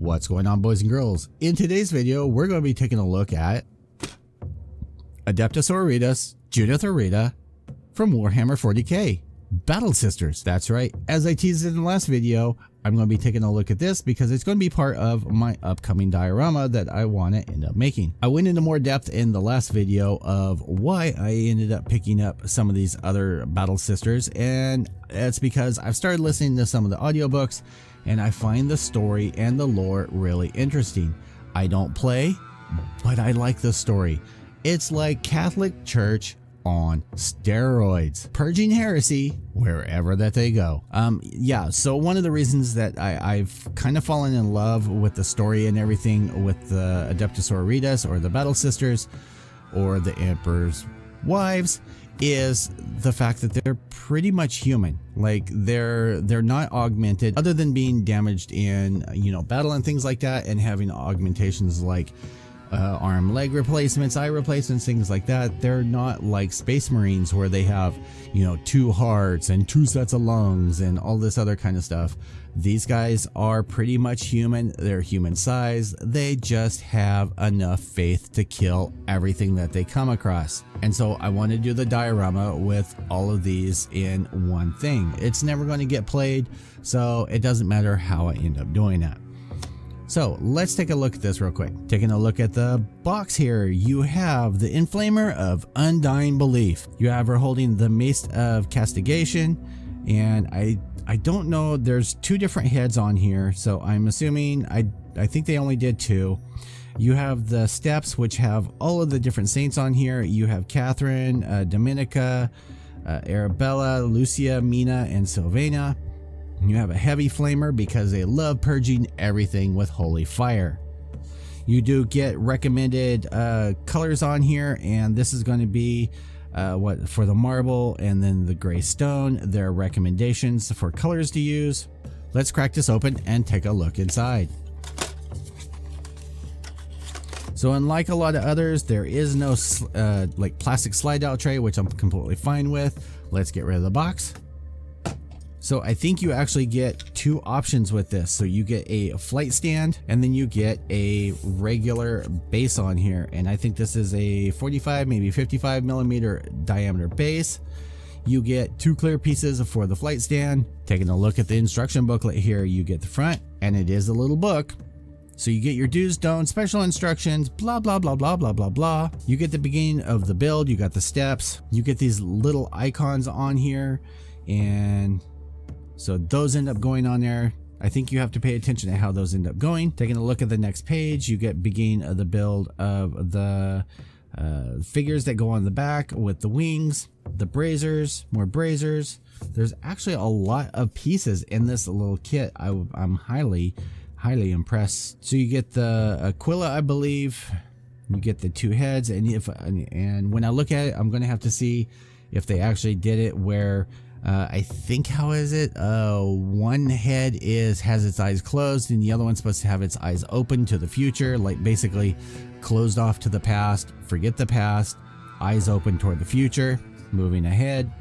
What's going on, boys and girls? In today's video, we're going to be taking a look at Adeptus Sororitas, Junith Eruita from Warhammer 40k. Battle Sisters. That's right. As I teased in the last video, I'm going to be taking a look at this because it's going to be part of my upcoming diorama that I want to end up making. I went into more depth in the last video of why I ended up picking up some of these other Battle Sisters, and it's because I've started listening to some of the audiobooks and I find the story and the lore really interesting. I don't play, but I like the story. It's like Catholic Church on steroids, purging heresy wherever that they go. Yeah, so one of the reasons that I've kind of fallen in love with the story and everything with the Adeptus Sororitas or the Battle Sisters or the Emperor's Wives is the fact that they're pretty much human. Like they're not augmented, other than being damaged in, you know, battle and things like that, and having augmentations like arm, leg replacements, eye replacements, things like that. They're not like Space Marines where they have, you know, 2 hearts and 2 sets of lungs and all this other kind of stuff. These guys are pretty much human. They're human size. They just have enough faith to kill everything that they come across. And so I want to do the diorama with all of these in one thing. It's never going to get played, so it doesn't matter how I end up doing that. So let's take a look at this real quick. Taking a look at the box here, you have the Inflamer of Undying belief. You have her holding the Mace of Castigation, and I don't know, there's 2 different heads on here, so I'm assuming, I think they only did 2. You have the steps, which have all of the different saints on here. You have Catherine, Dominica, Arabella, Lucia, Mina, and Sylvana. You have a heavy flamer because they love purging everything with holy fire. You do get recommended colors on here, and this is going to be what for the marble and then the gray stone. There are recommendations for colors to use. Let's crack this open and take a look inside. So unlike a lot of others, there is no like plastic slide out tray, which I'm completely fine with. Let's get rid of the box. So I think you actually get 2 options with this. So you get a flight stand, and then you get a regular base on here. And I think this is a 45, maybe 55 millimeter diameter base. You get 2 clear pieces for the flight stand. Taking a look at the instruction booklet here, you get the front, and it is a little book. So you get your do's, don'ts, special instructions, blah, blah, blah, blah, blah, blah, blah. You get the beginning of the build, you got the steps, you get these little icons on here, and so those end up going on there. I think you have to pay attention to how those end up going. Taking a look at the next page, you get beginning of the build of the figures that go on the back with the wings, the braziers, more braziers. There's actually a lot of pieces in this little kit. I'm highly impressed. So you get the Aquila, I believe. You get the 2 heads, and when I look at it, I'm going to have to see if they actually did it where I think, how is it? One head has its eyes closed, and the other one's supposed to have its eyes open to the future, like basically closed off to the past, forget the past, eyes open toward the future, moving ahead.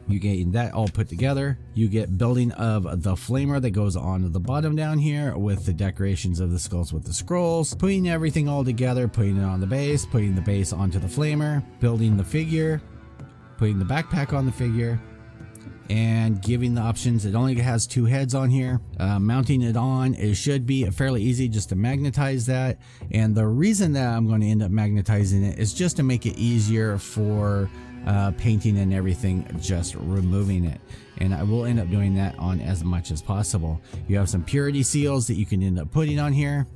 You get that all put together. You get building of the flamer that goes on the bottom down here with the decorations of the skulls with the scrolls, putting everything all together, putting it on the base, putting the base onto the flamer, building the figure, putting the backpack on the figure, and giving the options. It only has 2 heads on here. Mounting it on, it should be fairly easy just to magnetize that, and the reason that I'm going to end up magnetizing it is just to make it easier for painting and everything, just removing it, and I will end up doing that on as much as possible. You have some purity seals that you can end up putting on here.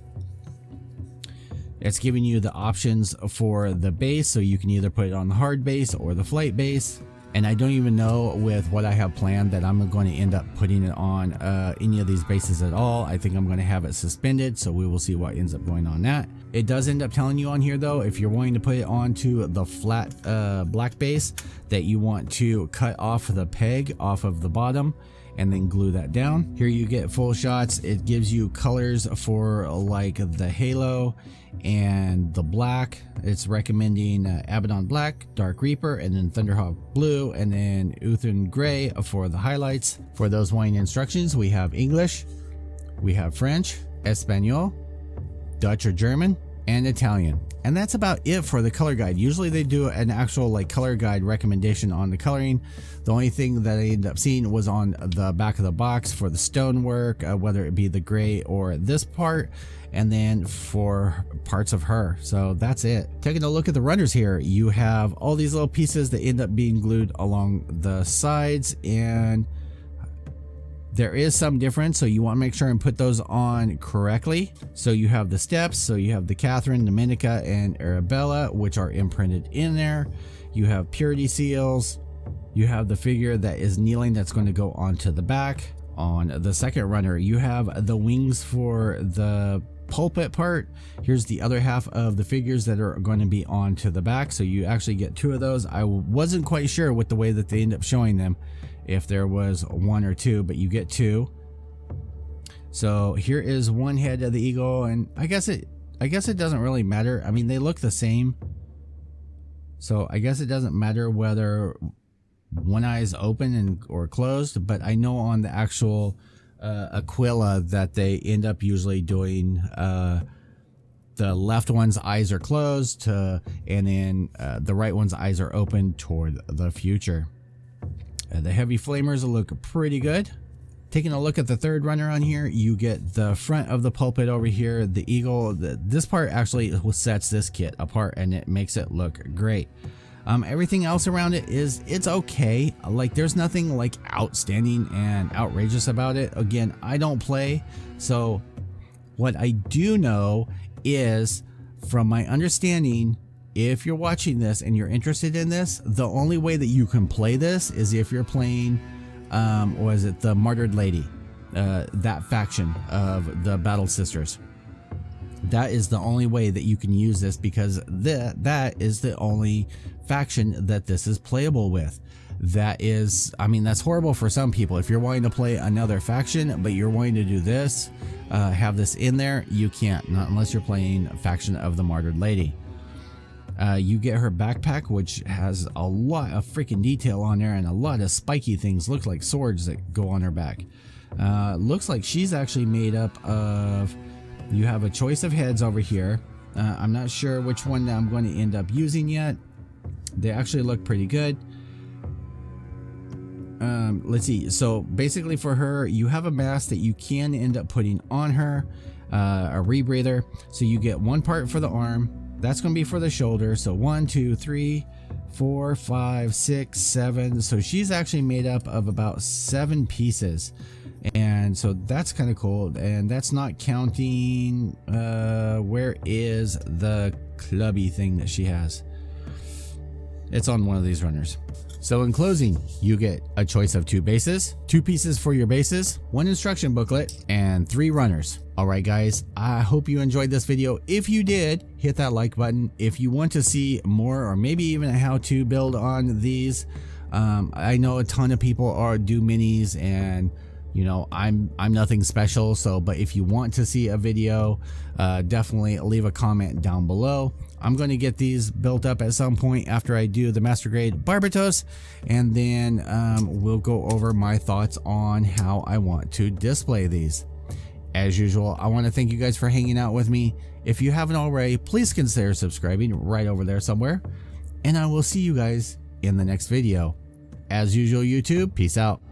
It's giving you the options for the base, so you can either put it on the hard base or the flight base. And I don't even know with what I have planned that I'm going to end up putting it on any of these bases at all. I think I'm going to have it suspended, so we will see what ends up going on that. It does end up telling you on here though, if you're wanting to put it onto the flat black base, that you want to cut off the peg off of the bottom and then glue that down. Here you get full shots. It gives you colors for like the halo and the black. It's recommending Abaddon Black, Dark Reaper, and then Thunderhawk Blue, and then Uthran Gray for the highlights. For those wanting instructions, we have English, we have French, Espanol, Dutch or German, and Italian. And that's about it for the color guide. Usually they do an actual like color guide recommendation on the coloring. The only thing that I ended up seeing was on the back of the box for the stonework, whether it be the gray or this part, and then for parts of her. So that's it. Taking a look at the runners here, you have all these little pieces that end up being glued along the sides, and there is some difference, so you want to make sure and put those on correctly. So you have the steps, so you have the Catherine, Dominica, and Arabella, which are imprinted in there. You have purity seals. You have the figure that is kneeling that's going to go onto the back. On the second runner, you have the wings for the pulpit part. Here's the other half of the figures that are going to be onto the back, so you actually get two of those. I wasn't quite sure with the way that they end up showing them if there was one or two, but you get two. So here is one head of the eagle, and I guess it doesn't really matter. I mean, they look the same, so I guess it doesn't matter whether one eye is open or closed, but I know on the actual Aquila that they end up usually doing the left one's eyes are closed and then the right one's eyes are open toward the future. The heavy flamers look pretty good. Taking a look at the third runner on here, you get the front of the pulpit over here, the eagle. This part actually sets this kit apart and it makes it look great. Everything else around it it's okay. Like, there's nothing like outstanding and outrageous about it. Again, I don't play, so what I do know is, from my understanding, if you're watching this and you're interested in this, the only way that you can play this is if you're playing was it the Martyred Lady, that faction of the Battle Sisters. That is the only way that you can use this, because that is the only faction that this is playable with. That is, I mean, that's horrible for some people. If you're wanting to play another faction but you're wanting to do this, have this in there, you can't, not unless you're playing a faction of the Martyred Lady. You get her backpack, which has a lot of freaking detail on there and a lot of spiky things, look like swords that go on her back. Looks like she's actually made up of, you have a choice of heads over here. I'm not sure which one I'm going to end up using yet. They actually look pretty good. Let's see. So basically for her, you have a mask that you can end up putting on her, a rebreather. So you get one part for the arm. That's going to be for the shoulder. So 1, 2, 3, 4, 5, 6, 7. So she's actually made up of about 7 pieces. And so that's kind of cool. And that's not counting, where is the clubby thing that she has? It's on one of these runners. So in closing, you get a choice of 2 bases, 2 pieces for your bases, 1 instruction booklet, and 3 runners. Alright guys, I hope you enjoyed this video. If you did, hit that like button. If you want to see more, or maybe even a how-to build on these, I know a ton of people do minis, and you know, I'm nothing special. So, but if you want to see a video, definitely leave a comment down below. I'm going to get these built up at some point after I do the master grade Barbatos, and then we'll go over my thoughts on how I want to display these. As usual, I want to thank you guys for hanging out with me. If you haven't already, please consider subscribing right over there somewhere, and I will see you guys in the next video. As usual, YouTube, peace out.